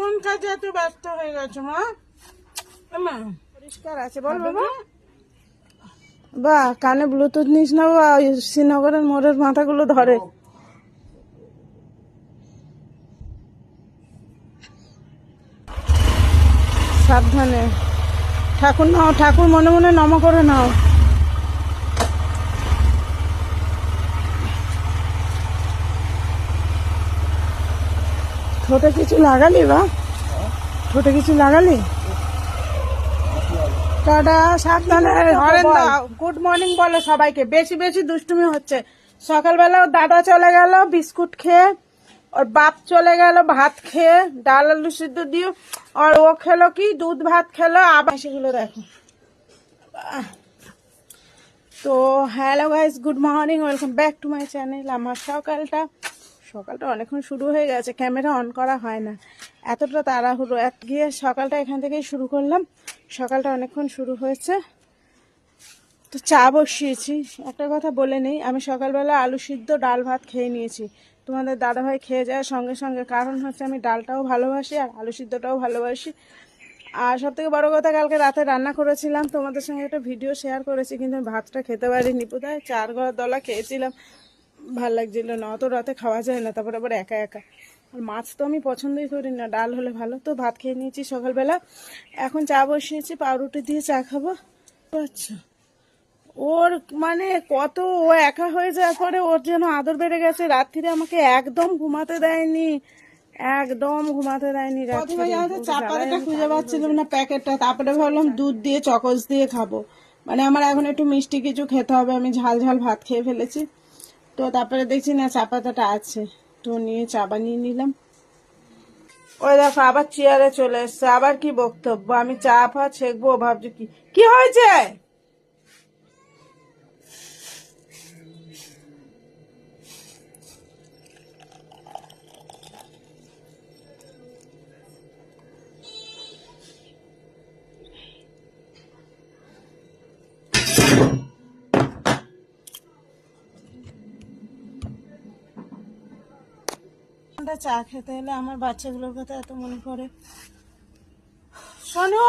কোন কাজে এত ব্যস্ত হয়ে গেছো মা? মা পরিষ্কার আছে বল বাবা। বাহ, কানে ব্লুটুথ নিস না বা শ্রীনগরের মোড়ের মাথাগুলো ধরে। সাবধানে। ঠাকুর নাও, ঠাকুর মনে মনে নম করে নাও। ঠোঁটে কিছু লাগালি বা? ঠোঁটে কিছু লাগালি? টাটা, সাবধানে। হরেন দাও। গুড মর্নিং বলো সবাইকে। বেশি বেশি দুষ্টুমি হচ্ছে। সকালবেলা ওর দাদা চলে গেল বিস্কুট খেয়ে, ওর বাপ চলে গেল ভাত খেয়ে, ডাল আলু সিদ্ধ দিয়ে, আর ও খেলো কি দুধ ভাত খেলো। আবার সেগুলো দেখো। তো hello guys, good morning, welcome back to my channel. আমার সকালটা অনেকক্ষণ শুরু হয়ে গেছে, ক্যামেরা অন করা হয় না, এতটা তাড়াহুড়ো গিয়ে সকালটা এখান থেকেই শুরু করলাম। সকালটা অনেকক্ষণ শুরু হয়েছে, তো চা বসিয়েছি। একটা কথা বলে নেই, আমি সকালবেলা আলু সিদ্ধ ডাল ভাত খেয়ে নিয়েছি। তোমাদের দাদাভাই খেয়ে যায় সঙ্গে সঙ্গে, কারণ হচ্ছে আমি ডালটাও ভালোবাসি আর আলু সিদ্ধটাও ভালোবাসি। আর সব থেকে বড়ো কথা, কালকে রাতে রান্না করেছিলাম, তোমাদের সঙ্গে একটা ভিডিও শেয়ার করেছি, কিন্তু ভাতটা খেতে পারিনি। বোধহয় 4 ঘর দলা খেয়েছিলাম, ভাল লাগছিল না। অত রাতে খাওয়া যায় না, তারপর আবার একা একা। আর মাছ তো আমি পছন্দই করি না, ডাল হলে ভালো। তো ভাত খেয়ে নিয়েছি সকালবেলা, এখন চা বসিয়েছি, পাউরুটি দিয়ে চা খাবো। আচ্ছা, ওর মানে কত, ও একা হয়ে যাওয়ার পরে ওর যেন আদর বেড়ে গেছে। রাত্রিরে আমাকে একদম ঘুমাতে দেয়নি, একদম ঘুমাতে দেয়নি। চা পাতাটা খুঁজে পাচ্ছিলাম না প্যাকেটটা, তারপরে ভাবলাম দুধ দিয়ে চকোস দিয়ে খাবো। মানে আমার এখন একটু মিষ্টি কিছু খেতে হবে, আমি ঝাল ঝাল ভাত খেয়ে ফেলেছি। তো তারপরে দেখছি না চা পাতাটা আছে, তো নিয়ে চা বানিয়ে নিলাম। ওই দেখো আবার চেয়ারে চলে এসছে, আবার কি বক্তব্য। আমি চা ফা ছেঁকবো, ভাবছি কি কি হয়েছে। চা খেতে এলে আমার বাচ্চাগুলোর কথা এত মনে পড়ে। শোনো,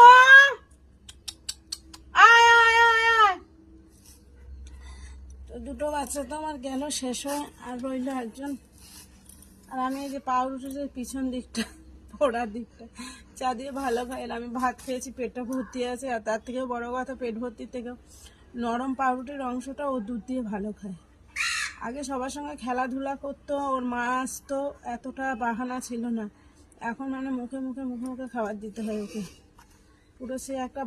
তো দুটো বাচ্চা তো আমার গেল, শেষ হয়, আর রইল একজন। আর আমি এই যে পাউরুটির পিছন দিকটা, পোড়ার দিকটা চা দিয়ে ভালো খাই। আমি ভাত খেয়েছি, পেটটা ভর্তি আছে। আর তার থেকেও বড় কথা, পেট ভর্তির থেকেও নরম পাউরুটির অংশটা ও দুধ দিয়ে ভালো খায়। আগে সবার সঙ্গে খেলাধুলা করতো, ওর মা আসতো, এতটা বাহানা ছিল না। এখন মানে মুখে মুখে খাবার দিতে হয় ওকে। পুরো সে একটা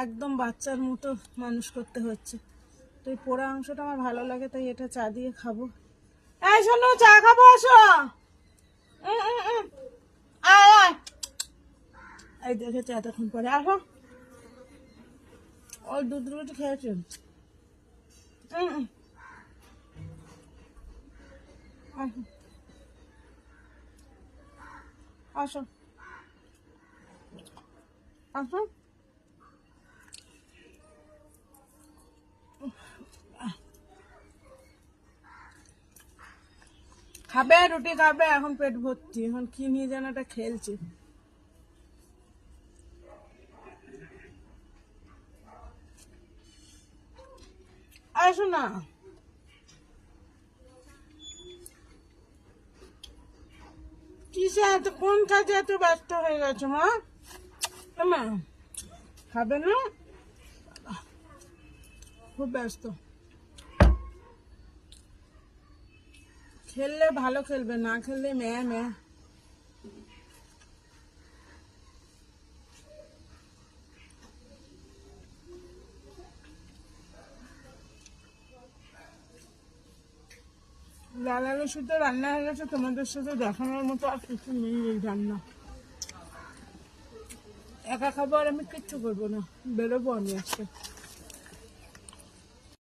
একদম বাচ্চার মতো মানুষ করতে হচ্ছে। তো এই পোড়া অংশটা আমার ভালো লাগে, তাই এটা চা দিয়ে খাবো। এই শোনো, চা খাবো, আসো। আয় আয়, এই দেখেছে এতক্ষণ পরে, আসো। ওই দুধ রুটি খেয়েছেন। আসো আসো। খাবে রুটি খাবে, এখন পেট ভর্তি। এখন কি নিয়ে যেন একটা খেলছে। আসো না, কিসে এত, কোন কাজে এত ব্যস্ত হয়ে গেছো মা? মা খাবে না, খুব ব্যস্ত। খেললে ভালো খেলবে, না খেললে ম্যা ম্যা। লাল আলু শুধু রান্না হয়ে গেছে, তোমাদের সাথে দেখানোর মতো আর কিছু নেই। এই রান্না একা খাবো, আর আমি কিচ্ছু করবো না, বেরোবো আমি আজকে।